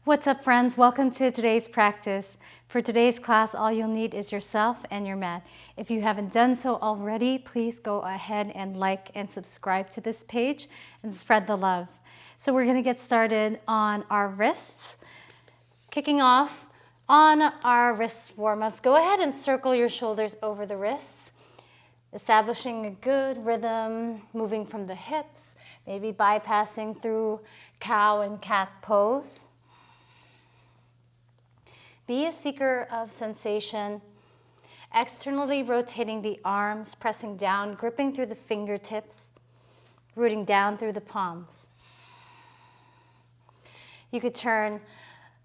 What's up, friends? Welcome to today's practice. For today's class, all you'll need is yourself and your mat. If you haven't done so already, please go ahead and like and subscribe to this page and spread the love. So we're going to get started on our wrists. Kicking off on our wrist warm-ups, go ahead and circle your shoulders over the wrists, establishing a good rhythm, moving from the hips, maybe bypassing through cow and cat pose. Be a seeker of sensation, externally rotating the arms, pressing down, gripping through the fingertips, rooting down through the palms. You could turn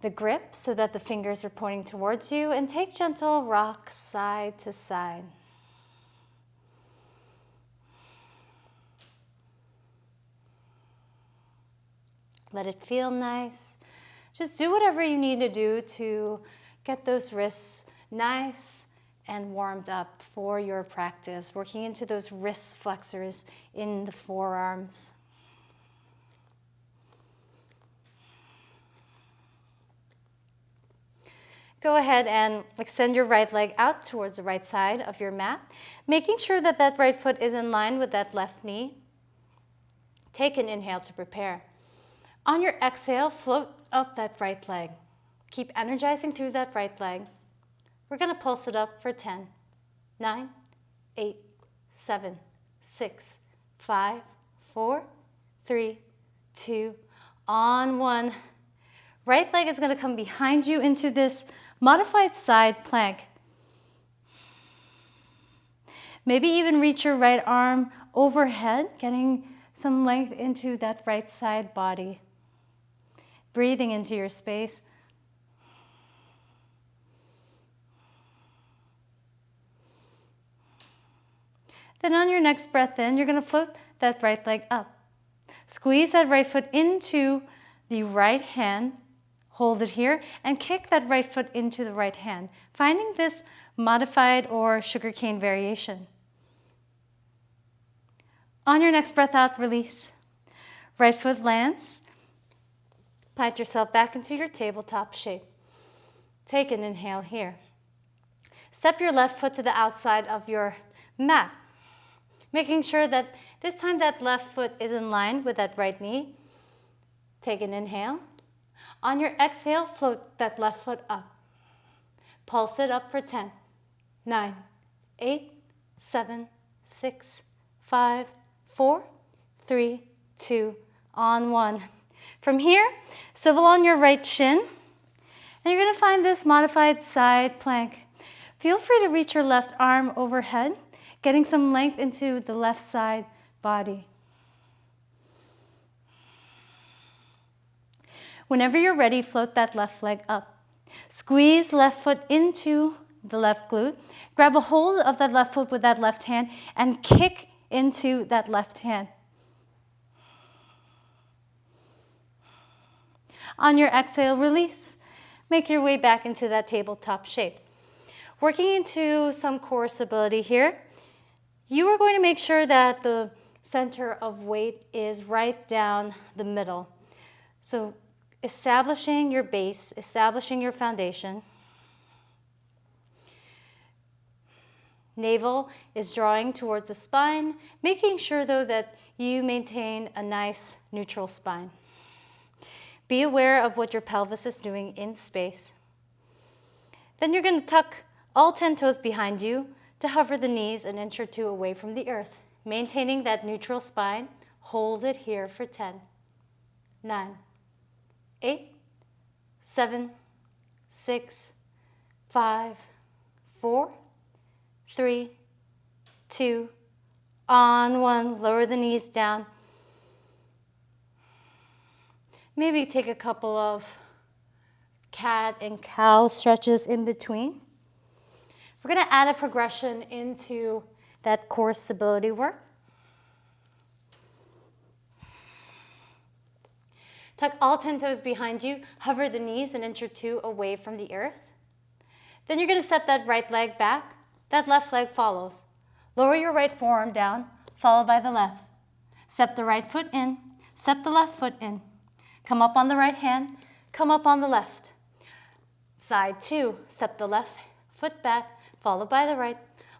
the grip so that the fingers are pointing towards you and take gentle rocks side to side. Let it feel nice. Just do whatever you need to do to get those wrists nice and warmed up for your practice, working into those wrist flexors in the forearms. Go ahead and extend your right leg out towards the right side of your mat, making sure that that right foot is in line with that left knee. Take an inhale to prepare. On your exhale, float up that right leg. Keep energizing through that right leg. We're going to pulse it up for 10, 9, 8, 7, 6, 5, 4, 3, 2, on 1. Right leg is going to come behind you into this modified side plank. Maybe even reach your right arm overhead, getting some length into that right side body. Breathing into your space. Then on your next breath in, you're going to float that right leg up. Squeeze that right foot into the right hand. Hold it here and kick that right foot into the right hand, finding this modified or sugarcane variation. On your next breath out, release. Right foot lands. Plant yourself back into your tabletop shape. Take an inhale here. Step your left foot to the outside of your mat, making sure that this time that left foot is in line with that right knee. Take an inhale. On your exhale, float that left foot up. Pulse it up for 10, 9, 8, 7, 6, 5, 4, 3, 2, on 1. From here, swivel on your right shin, and you're going to find this modified side plank. Feel free to reach your left arm overhead, getting some length into the left side body. Whenever you're ready, float that left leg up. Squeeze left foot into the left glute. Grab a hold of that left foot with that left hand and kick into that left hand. On your exhale, release. Make your way back into that tabletop shape. Working into some core stability here, you are going to make sure that the center of weight is right down the middle. So establishing your base, establishing your foundation. Navel is drawing towards the spine, making sure though that you maintain a nice neutral spine. Be aware of what your pelvis is doing in space. Then you're going to tuck all 10 toes behind you to hover the knees an inch or two away from the earth, maintaining that neutral spine. Hold it here for 10, 9, 8, 7, 6, 5, 4, 3, 2, on 1. Lower the knees down. Maybe take a couple of cat and cow stretches in between. We're going to add a progression into that core stability work. Tuck all 10 toes behind you. Hover the knees an inch or two away from the earth. Then you're going to step that right leg back. That left leg follows. Lower your right forearm down, followed by the left. Step the right foot in. Step the left foot in. Come up on the right hand, Come up on the left. Side 2, step the left foot back, followed by the right.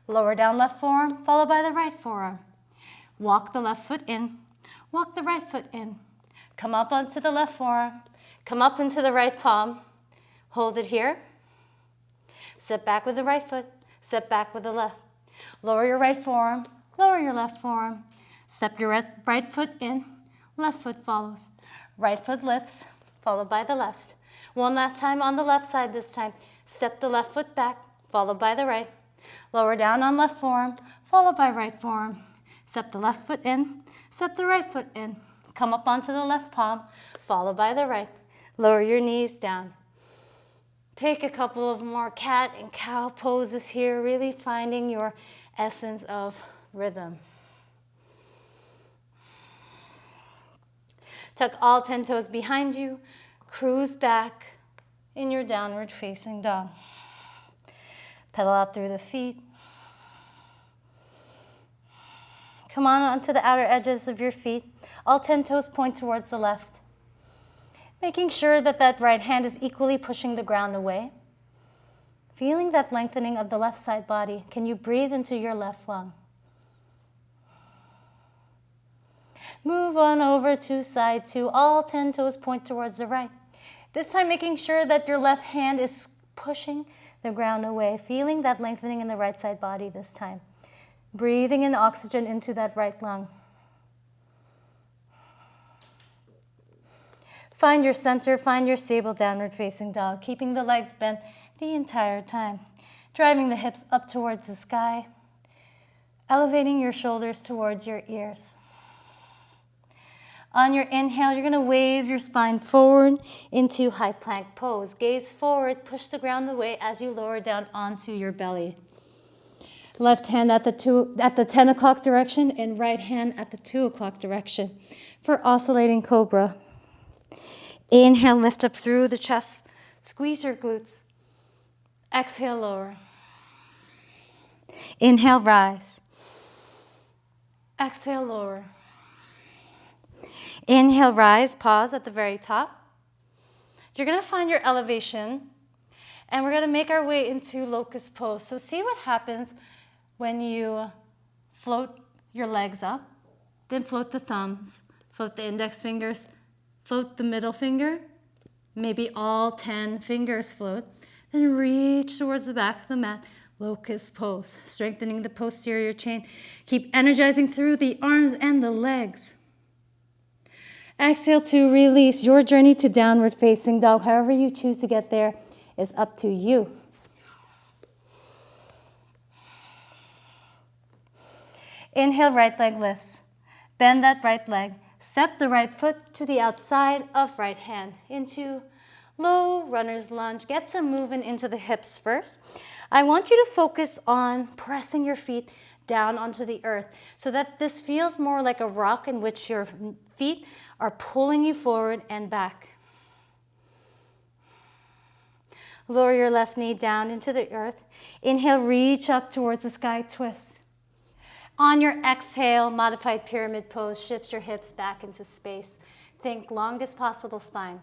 Lower down left forearm, followed by the right forearm. Walk the left foot in, walk the right foot in. Come up onto the left forearm, come up into the right palm. Hold it here. Step back with the right foot, step back with the left. Lower your right forearm, lower your left forearm. Step your right foot in, left foot follows. Right foot lifts, followed by the left. One last time on the left side this time. Step the left foot back, followed by the right. Lower down on left forearm, followed by right forearm. Step the left foot in, step the right foot in. Come up onto the left palm, followed by the right. Lower your knees down. Take a couple of more cat and cow poses here, really finding your essence of rhythm. Tuck all 10 toes behind you. Cruise back in your downward facing dog. Pedal out through the feet. Come on onto the outer edges of your feet. All 10 toes point towards the left. Making sure that that right hand is equally pushing the ground away. Feeling that lengthening of the left side body. Can you breathe into your left lung? Move on over to side 2. All 10 toes point towards the right. This time making sure that your left hand is pushing the ground away. Feeling that lengthening in the right side body this time. Breathing in oxygen into that right lung. Find your center, find your stable downward facing dog, keeping the legs bent the entire time. Driving the hips up towards the sky. Elevating your shoulders towards your ears. On your inhale, you're going to wave your spine forward into high plank pose. Gaze forward, push the ground away as you lower down onto your belly. Left hand at the 10 o'clock direction and right hand at the 2 o'clock direction for oscillating cobra. Inhale, lift up through the chest, squeeze your glutes. Exhale, lower. Inhale, rise. Exhale, lower. Inhale, rise, pause at the very top. You're going to find your elevation, and we're going to make our way into locust pose. So see what happens when you float your legs up, then float the thumbs, float the index fingers, float the middle finger, maybe all 10 fingers float, then reach towards the back of the mat, locust pose, strengthening the posterior chain. Keep energizing through the arms and the legs. Exhale to release. Your journey to downward facing dog, however you choose to get there, is up to you. Inhale, right leg lifts. Bend that right leg. Step the right foot to the outside of right hand into low runner's lunge. Get some movement into the hips first. I want you to focus on pressing your feet down onto the earth so that this feels more like a rock in which your feet are pulling you forward and back. Lower your left knee down into the earth. Inhale, reach up towards the sky, twist. On your exhale, modified pyramid pose, shift your hips back into space. Think longest possible spine.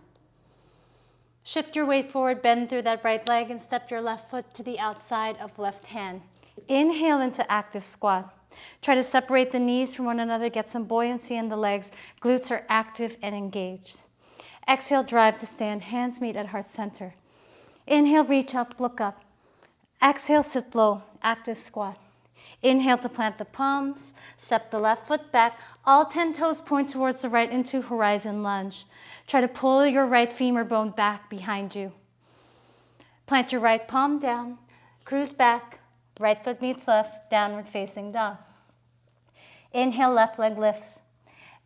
Shift your weight forward, bend through that right leg, and step your left foot to the outside of left hand. Inhale into active squat. Try to separate the knees from one another, get some buoyancy in the legs. Glutes are active and engaged. Exhale, drive to stand, hands meet at heart center. Inhale, reach up, look up. Exhale, sit low, active squat. Inhale to plant the palms, step the left foot back. All 10 toes point towards the right into horizon lunge. Try to pull your right femur bone back behind you. Plant your right palm down, cruise back, right foot meets left, downward facing dog. Inhale, left leg lifts.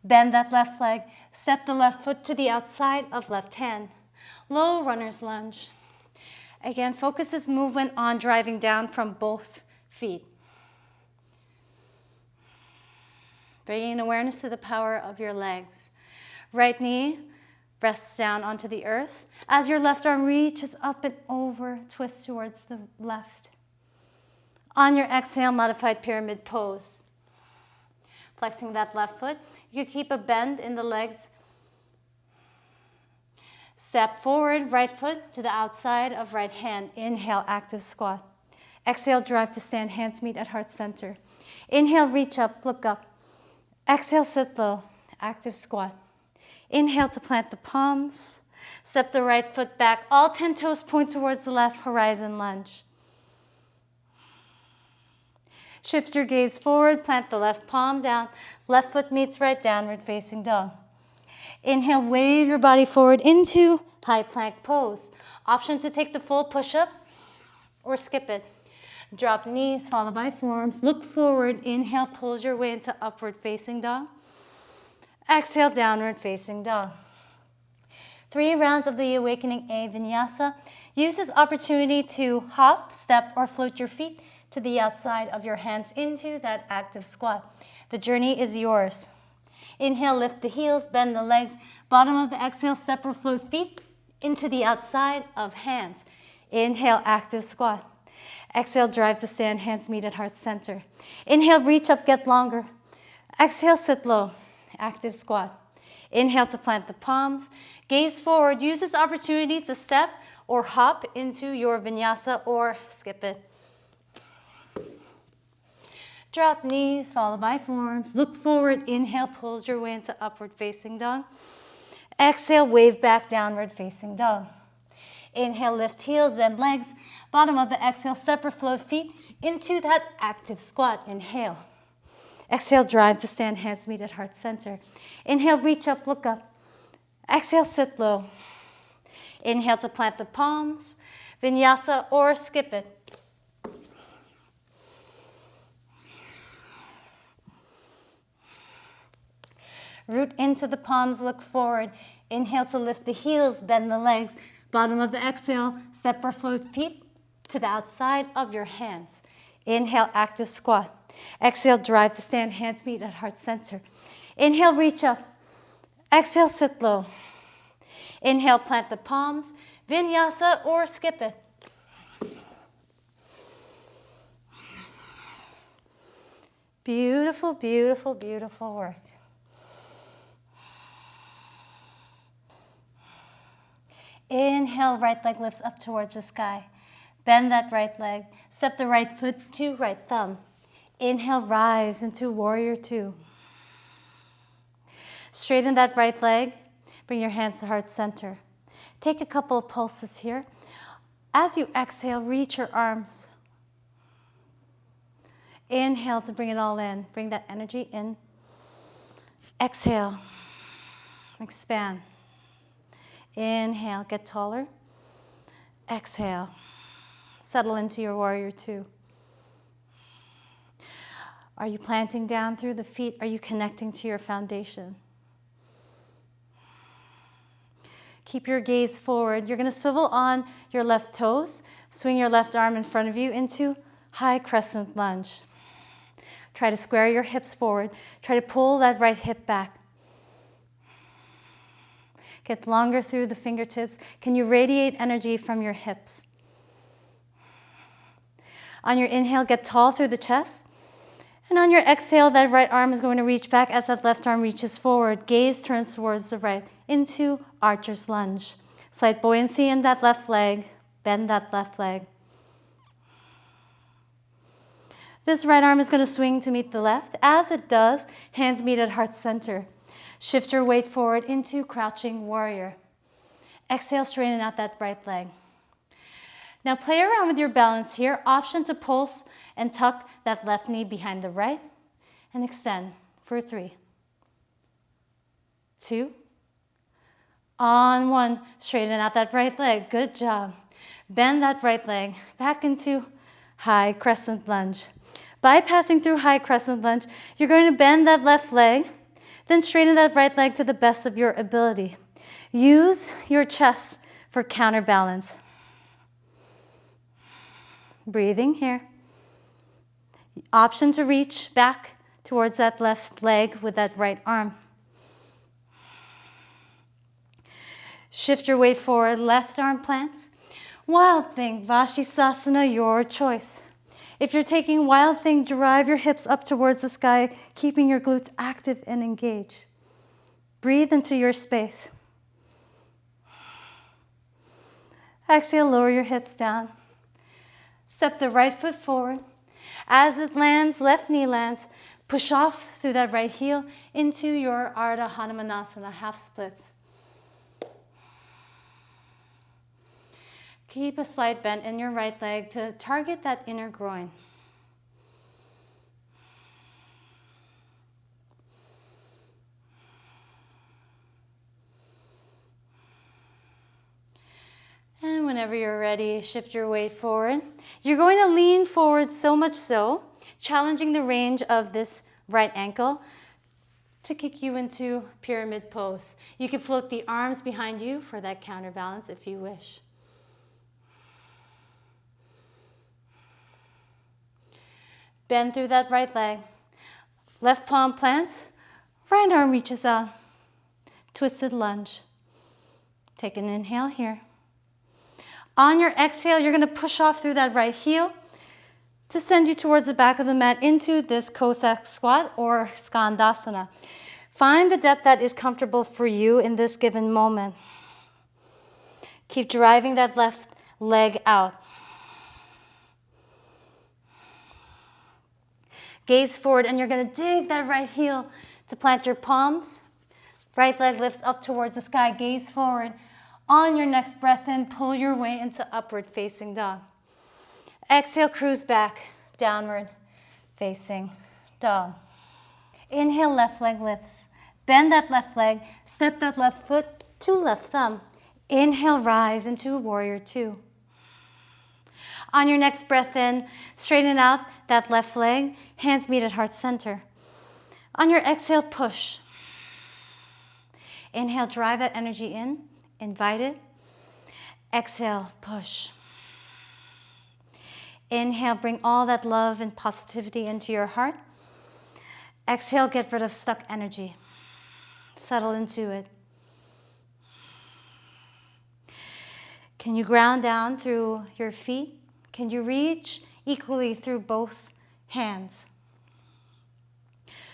Bend that left leg, step the left foot to the outside of left hand. Low runner's lunge. Again, focus this movement on driving down from both feet. Bringing awareness to the power of your legs. Right knee rests down onto the earth. As your left arm reaches up and over, twist towards the left. On your exhale, modified pyramid pose. Flexing that left foot. You keep a bend in the legs. Step forward, right foot to the outside of right hand. Inhale, active squat. Exhale, drive to stand, hands meet at heart center. Inhale, reach up, look up. Exhale, sit low, active squat. Inhale to plant the palms. Step the right foot back. All 10 toes point towards the left, horizon lunge. Shift your gaze forward, plant the left palm down. Left foot meets right, downward facing dog. Inhale, wave your body forward into high plank pose. Option to take the full push-up or skip it. Drop knees, followed by forearms. Look forward. Inhale, pulls your way into upward facing dog. Exhale, downward facing dog. 3 rounds of the Awakening A Vinyasa. Use this opportunity to hop, step, or float your feet to the outside of your hands into that active squat. The journey is yours. Inhale, lift the heels, bend the legs. Bottom of the exhale, step or float feet into the outside of hands. Inhale, active squat. Exhale, drive to stand, hands meet at heart center. Inhale, reach up, get longer. Exhale, sit low, active squat. Inhale to plant the palms. Gaze forward. Use this opportunity to step or hop into your vinyasa or skip it. Drop knees, followed by forearms. Look forward. Inhale, pulls your way into upward facing dog. Exhale, wave back, downward facing dog. Inhale, lift heels, then legs. Bottom of the exhale, step or float feet into that active squat. Inhale. Exhale, drive to stand, hands meet at heart center. Inhale, reach up, look up. Exhale, sit low. Inhale to plant the palms, vinyasa or skip it. Root into the palms, look forward. Inhale to lift the heels, bend the legs. Bottom of the exhale, step or float feet to the outside of your hands. Inhale, active squat. Exhale, drive to stand, hands meet at heart center. Inhale, reach up. Exhale, sit low. Inhale, plant the palms, vinyasa or skip it. Beautiful, beautiful, beautiful work. Inhale, right leg lifts up towards the sky. Bend that right leg. Step the right foot to right thumb. Inhale, rise into warrior 2. Straighten that right leg. Bring your hands to heart center. Take a couple of pulses here. As you exhale, reach your arms. Inhale to bring it all in. Bring that energy in. Exhale. Expand. Inhale, get taller. Exhale. Settle into your warrior 2. Are you planting down through the feet? Are you connecting to your foundation? Keep your gaze forward. You're going to swivel on your left toes. Swing your left arm in front of you into high crescent lunge. Try to square your hips forward. Try to pull that right hip back. Get longer through the fingertips. Can you radiate energy from your hips? On your inhale, get tall through the chest. And on your exhale, that right arm is going to reach back as that left arm reaches forward. Gaze turns towards the right into archer's lunge. Slight buoyancy in that left leg. Bend that left leg. This right arm is going to swing to meet the left. As it does, hands meet at heart center. Shift your weight forward into crouching warrior. Exhale, straighten out that right leg. Now play around with your balance here. Option to pulse and tuck that left knee behind the right and extend for 3, 2, on 1. Straighten out that right leg. Good job. Bend that right leg back into high crescent lunge. Bypassing through high crescent lunge, you're going to bend that left leg, then straighten that right leg to the best of your ability. Use your chest for counterbalance. Breathing here. Option to reach back towards that left leg with that right arm. Shift your weight forward, left arm plants. Wild Thing, Vashisthasana, your choice. If you're taking Wild Thing, drive your hips up towards the sky, keeping your glutes active and engaged. Breathe into your space. Exhale, lower your hips down. Step the right foot forward. As it lands, left knee lands, push off through that right heel into your Ardha Hanumanasana, half splits. Keep a slight bend in your right leg to target that inner groin. And whenever you're ready, shift your weight forward. You're going to lean forward so much so, challenging the range of this right ankle to kick you into pyramid pose. You can float the arms behind you for that counterbalance if you wish. Bend through that right leg. Left palm plants, right arm reaches out. Twisted lunge. Take an inhale here. On your exhale, you're going to push off through that right heel to send you towards the back of the mat into this Cossack squat or Skandasana. Find the depth that is comfortable for you in this given moment. Keep driving that left leg out. Gaze forward, and you're going to dig that right heel to plant your palms. Right leg lifts up towards the sky. Gaze forward. On your next breath in, pull your way into upward facing dog. Exhale, cruise back, downward facing dog. Inhale, left leg lifts. Bend that left leg, step that left foot to left thumb. Inhale, rise into warrior two. On your next breath in, straighten out that left leg, hands meet at heart center. On your exhale, push. Inhale, drive that energy in, invite it. Exhale, push. Inhale, bring all that love and positivity into your heart. Exhale, get rid of stuck energy. Settle into it. Can you ground down through your feet? Can you reach equally through both hands?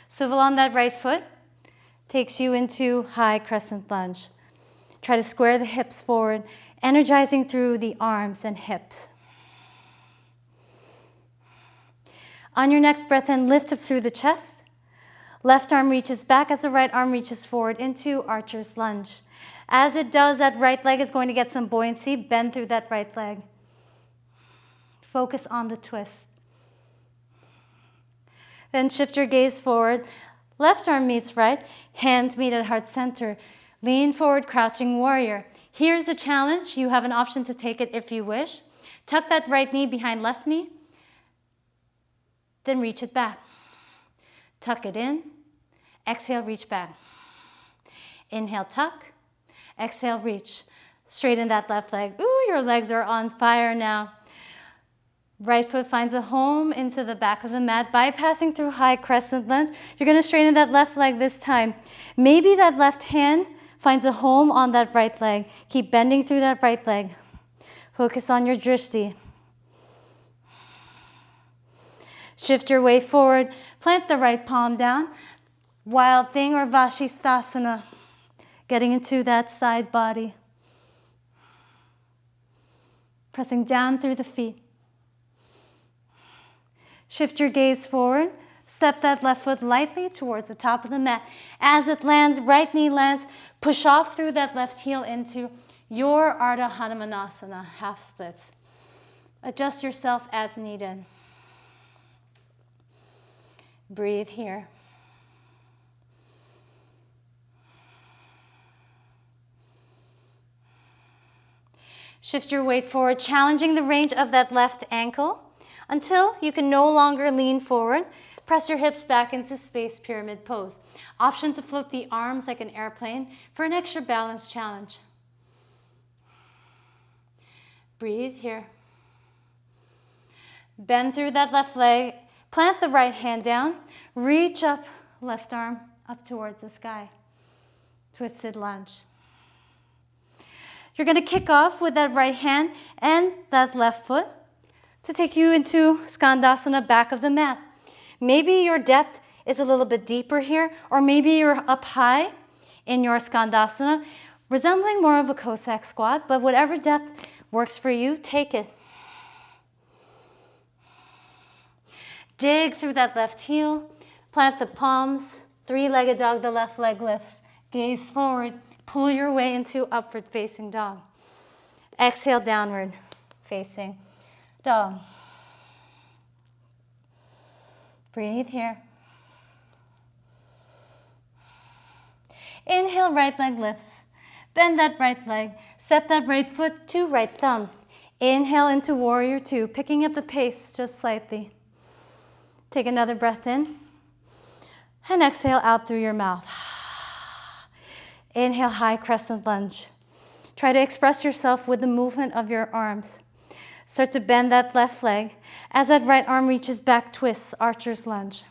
Swivel on that right foot. Takes you into high crescent lunge. Try to square the hips forward, energizing through the arms and hips. On your next breath in, lift up through the chest. Left arm reaches back as the right arm reaches forward into archer's lunge. As it does, that right leg is going to get some buoyancy. Bend through that right leg. Focus on the twist. Then shift your gaze forward. Left arm meets right. Hands meet at heart center. Lean forward, crouching warrior. Here's the challenge. You have an option to take it if you wish. Tuck that right knee behind left knee. Then reach it back. Tuck it in. Exhale, reach back. Inhale, tuck. Exhale, reach. Straighten that left leg. Ooh, your legs are on fire now. Right foot finds a home into the back of the mat, bypassing through high crescent lunge. You're going to straighten that left leg this time. Maybe that left hand finds a home on that right leg. Keep bending through that right leg. Focus on your drishti. Shift your way forward. Plant the right palm down. Wild thing or Vashisthasana. Getting into that side body. Pressing down through the feet. Shift your gaze forward. Step that left foot lightly towards the top of the mat. As it lands, right knee lands. Push off through that left heel into your Ardha Hanumanasana, half splits. Adjust yourself as needed. Breathe here. Shift your weight forward, challenging the range of that left ankle until you can no longer lean forward. Press your hips back into space pyramid pose. Option to float the arms like an airplane for an extra balance challenge. Breathe here. Bend through that left leg. Plant the right hand down. Reach up, left arm up towards the sky. Twisted lunge. You're going to kick off with that right hand and that left foot to take you into Skandasana, back of the mat. Maybe your depth is a little bit deeper here, or maybe you're up high in your Skandasana, resembling more of a Cossack squat, but whatever depth Works for you, take it. Dig through that left heel. Plant the palms. Three-legged dog, the left leg lifts. Gaze forward. Pull your way into upward facing dog. Exhale, downward facing dog. Breathe here. Inhale, right leg lifts. Bend that right leg. Step that right foot to right thumb. Inhale into warrior two, picking up the pace just slightly. Take another breath in. And exhale out through your mouth. Inhale, high crescent lunge. Try to express yourself with the movement of your arms. Start to bend that left leg. As that right arm reaches back, twists, archer's lunge.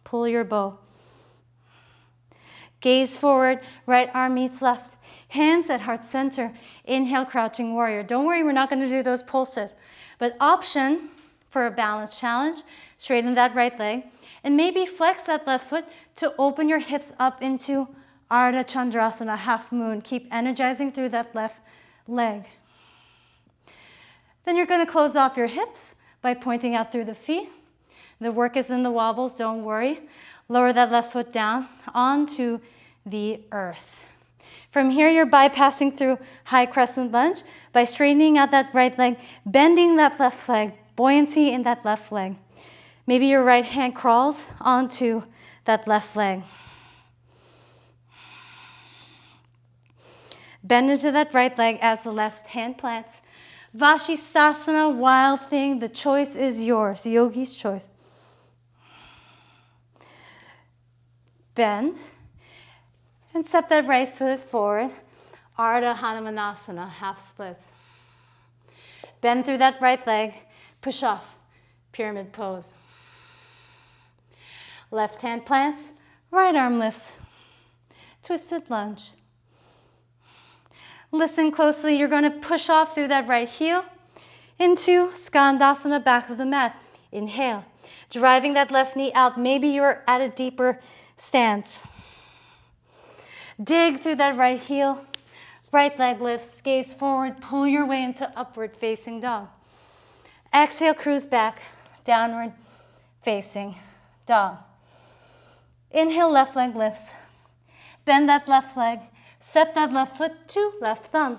Pull your bow. Gaze forward, right arm meets left. Hands at heart center. Inhale, crouching warrior. Don't worry, we're not going to do those pulses. But option for a balance challenge, straighten that right leg. And maybe flex that left foot to open your hips up into Ardha Chandrasana, half moon. Keep energizing through that left leg. Then you're going to close off your hips by pointing out through the feet. The work is in the wobbles, don't worry. Lower that left foot down onto the earth. From here, you're bypassing through high crescent lunge by straightening out that right leg, bending that left leg, buoyancy in that left leg. Maybe your right hand crawls onto that left leg. Bend into that right leg as the left hand plants. Vashisthasana, wild thing, the choice is yours, yogi's choice. Bend and step that right foot forward. Ardha Hanumanasana, half splits. Bend through that right leg, push off, pyramid pose. Left hand plants, right arm lifts, twisted lunge. Listen closely, you're going to push off through that right heel into Skandasana, back of the mat. Inhale, driving that left knee out. Maybe you're at a deeper stance. Dig through that right heel, right leg lifts, gaze forward, pull your way into upward facing dog. Exhale, cruise back, downward facing dog. Inhale, left leg lifts. Bend that left leg. Step that left foot to left thumb.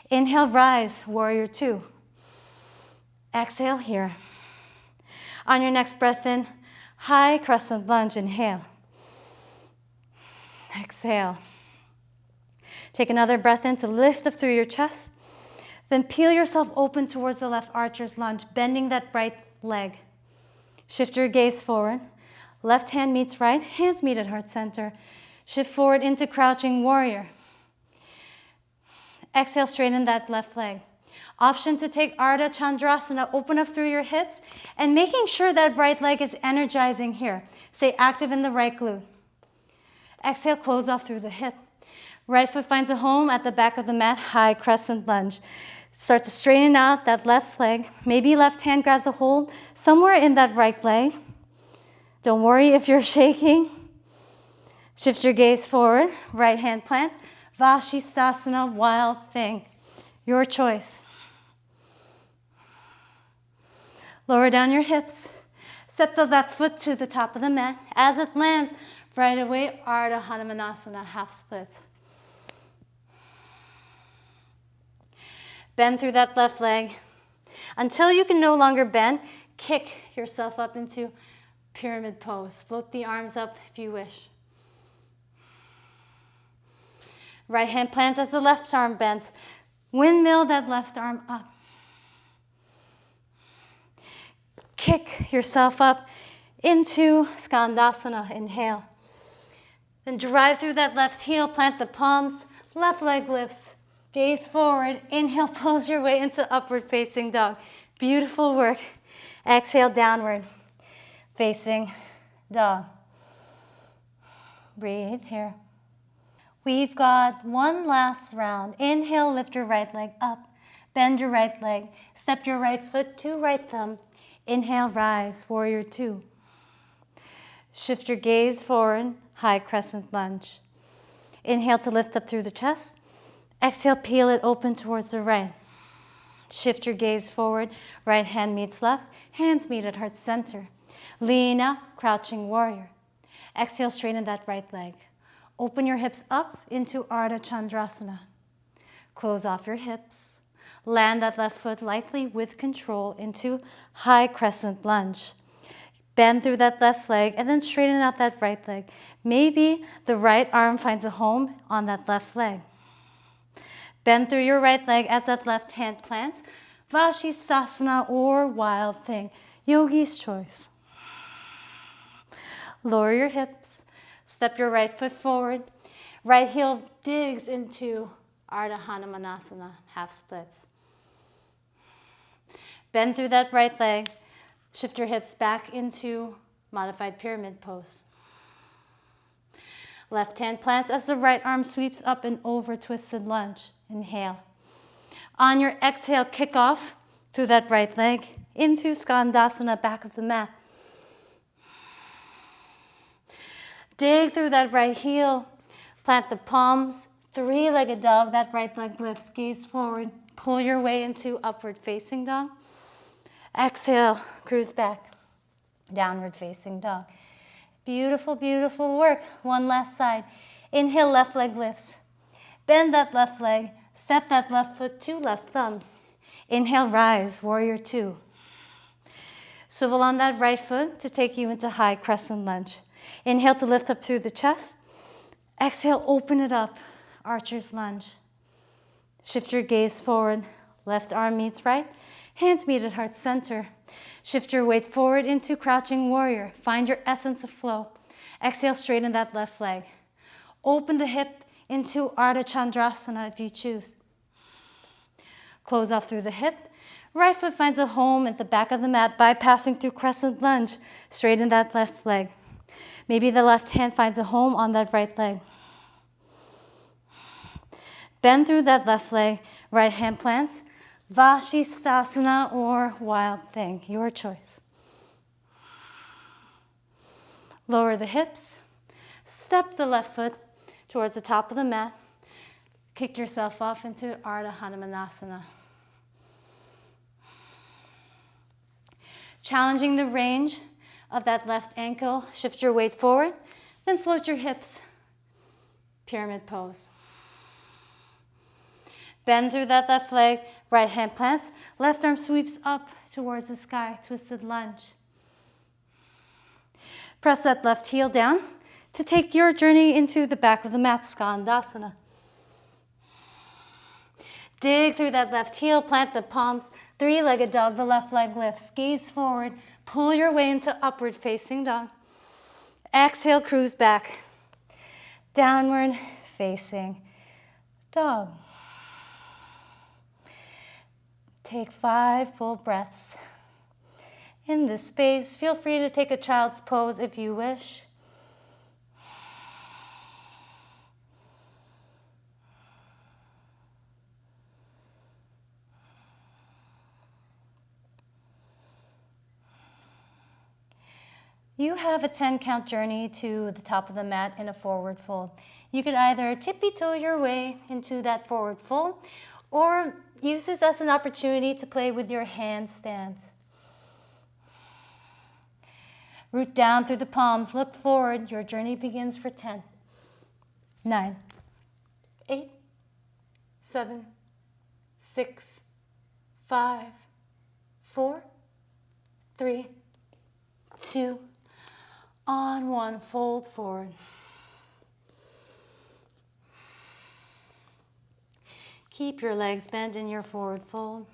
Inhale, rise, warrior two. Exhale here. On your next breath in, high crescent lunge, inhale. Exhale. Take another breath in to lift up through your chest. Then peel yourself open towards the left archer's lunge, bending that right leg. Shift your gaze forward. Left hand meets right, hands meet at heart center. Shift forward into crouching warrior. Exhale, straighten that left leg. Option to take Ardha Chandrasana, open up through your hips, and making sure that right leg is energizing here. Stay active in the right glute. Exhale, close off through the hip. Right foot finds a home at the back of the mat, high crescent lunge. Start to straighten out that left leg. Maybe left hand grabs a hold somewhere in that right leg. Don't worry if you're shaking. Shift your gaze forward, right hand plants. Vashisthasana, wild thing. Your choice. Lower down your hips. Step the left foot to the top of the mat. As it lands, right away, Ardha Hanumanasana, half splits. Bend through that left leg. Until you can no longer bend, kick yourself up into pyramid pose. Float the arms up if you wish. Right hand plants as the left arm bends. Windmill that left arm up. Kick yourself up into Skandasana. Inhale. Then drive through that left heel. Plant the palms. Left leg lifts. Gaze forward. Inhale, pulls your way into upward facing dog. Beautiful work. Exhale, downward facing dog. Breathe here. We've got one last round. Inhale, lift your right leg up. Bend your right leg. Step your right foot to right thumb. Inhale, rise, warrior two. Shift your gaze forward, high crescent lunge. Inhale to lift up through the chest. Exhale, peel it open towards the right. Shift your gaze forward. Right hand meets left. Hands meet at heart center. Lean out, crouching warrior. Exhale, straighten that right leg. Open your hips up into Ardha Chandrasana. Close off your hips. Land that left foot lightly with control into high crescent lunge. Bend through that left leg and then straighten out that right leg. Maybe the right arm finds a home on that left leg. Bend through your right leg as that left hand plants. Vashisthasana or wild thing. Yogi's choice. Lower your hips. Step your right foot forward. Right heel digs into Ardha Hanumanasana, half splits. Bend through that right leg. Shift your hips back into modified pyramid pose. Left hand plants as the right arm sweeps up and over twisted lunge. Inhale. On your exhale, kick off through that right leg into Skandasana, back of the mat. Dig through that right heel. Plant the palms. Three-legged dog. That right leg lifts. Gaze forward. Pull your way into upward facing dog. Exhale. Cruise back. Downward facing dog. Beautiful, beautiful work. One last side. Inhale, left leg lifts. Bend that left leg. Step that left foot to left thumb. Inhale, rise, warrior two. Swivel on that right foot to take you into high crescent lunge. Inhale to lift up through the chest. Exhale, open it up, archer's lunge. Shift your gaze forward. Left arm meets right. Hands meet at heart center. Shift your weight forward into crouching warrior. Find your essence of flow. Exhale, straighten that left leg. Open the hip into Ardha Chandrasana if you choose. Close off through the hip. Right foot finds a home at the back of the mat, bypassing through crescent lunge. Straighten that left leg. Maybe the left hand finds a home on that right leg. Bend through that left leg. Right hand plants. Vashisthasana or wild thing, your choice. Lower the hips. Step the left foot towards the top of the mat. Kick yourself off into Ardha Hanumanasana. Challenging the range of that left ankle, shift your weight forward, then float your hips. Pyramid pose. Bend through that left leg, right hand plants, left arm sweeps up towards the sky, twisted lunge. Press that left heel down to take your journey into the back of the mat, Skandasana. Dig through that left heel, plant the palms, three-legged dog, the left leg lifts, gaze forward, pull your way into upward facing dog. Exhale, cruise back, downward facing dog. Take 5 full breaths. In this space, feel free to take a child's pose if you wish. You have a 10-count journey to the top of the mat in a forward fold. You could either tippy-toe your way into that forward fold or use this as an opportunity to play with your handstands. Root down through the palms, look forward. Your journey begins for 10, 9, 8, 7, 6, 5, 4, 3, 2, on 1, fold forward. Keep your legs bent in your forward fold.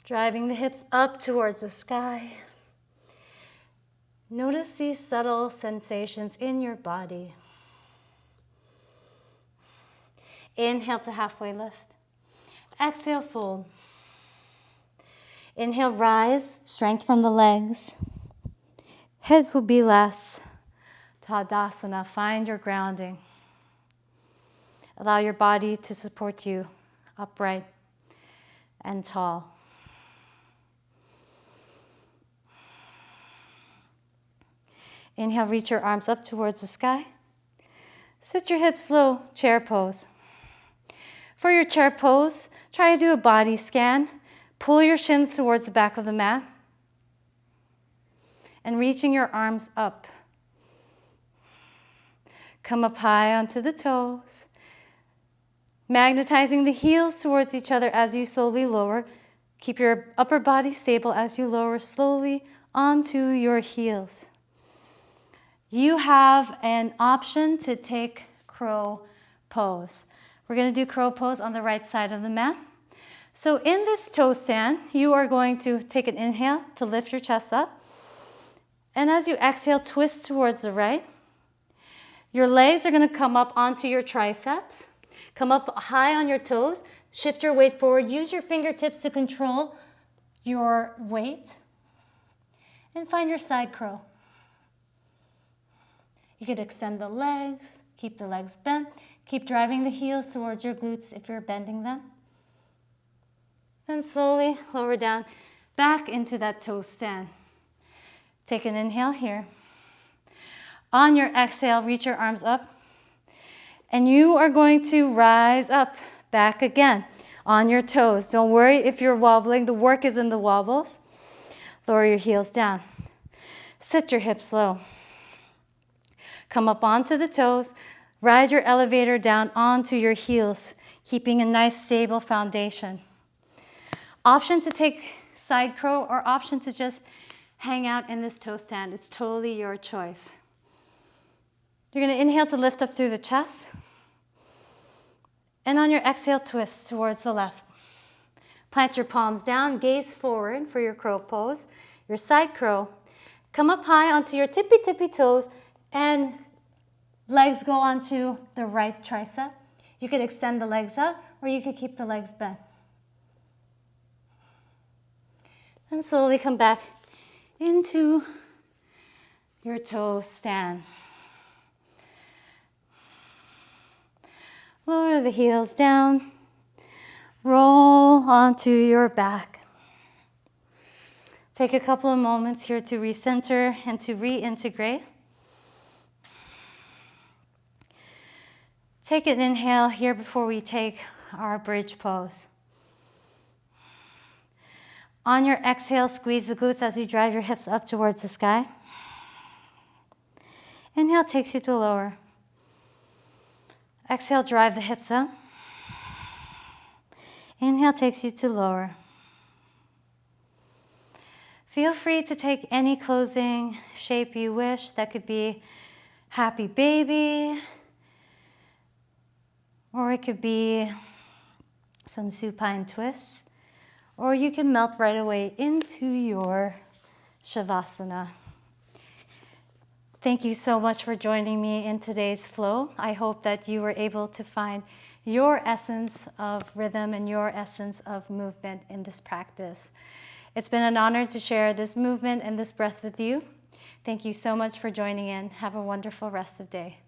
Driving the hips up towards the sky. Notice these subtle sensations in your body. Inhale to halfway lift. Exhale, fold. Inhale, rise, strength from the legs. Head will be less. Tadasana, find your grounding. Allow your body to support you upright and tall. Inhale, reach your arms up towards the sky. Sit your hips low, chair pose. For your chair pose, try to do a body scan. Pull your shins towards the back of the mat and reaching your arms up. Come up high onto the toes, magnetizing the heels towards each other as you slowly lower. Keep your upper body stable as you lower slowly onto your heels. You have an option to take crow pose. We're going to do crow pose on the right side of the mat. So in this toe stand, you are going to take an inhale to lift your chest up. And as you exhale, twist towards the right. Your legs are going to come up onto your triceps. Come up high on your toes. Shift your weight forward. Use your fingertips to control your weight. And find your side crow. You could extend the legs. Keep the legs bent. Keep driving the heels towards your glutes if you're bending them. Then slowly lower down back into that toe stand. Take an inhale here. On your exhale, reach your arms up. And you are going to rise up, back again on your toes. Don't worry if you're wobbling. The work is in the wobbles. Lower your heels down. Sit your hips low. Come up onto the toes. Ride your elevator down onto your heels, keeping a nice stable foundation. Option to take side crow or option to just hang out in this toe stand. It's totally your choice. You're going to inhale to lift up through the chest. And on your exhale, twist towards the left. Plant your palms down, gaze forward for your crow pose, your side crow. Come up high onto your tippy toes and legs go onto the right tricep. You could extend the legs up or you could keep the legs bent. And slowly come back into your toe stand. Lower the heels down. Roll onto your back. Take a couple of moments here to recenter and to reintegrate. Take an inhale here before we take our bridge pose. On your exhale, squeeze the glutes as you drive your hips up towards the sky. Inhale takes you to lower. Exhale, drive the hips up. Inhale takes you to lower. Feel free to take any closing shape you wish. That could be happy baby, or it could be some supine twists, or you can melt right away into your savasana. Thank you so much for joining me in today's flow. I hope that you were able to find your essence of rhythm and your essence of movement in this practice. It's been an honor to share this movement and this breath with you. Thank you so much for joining in. Have a wonderful rest of the day.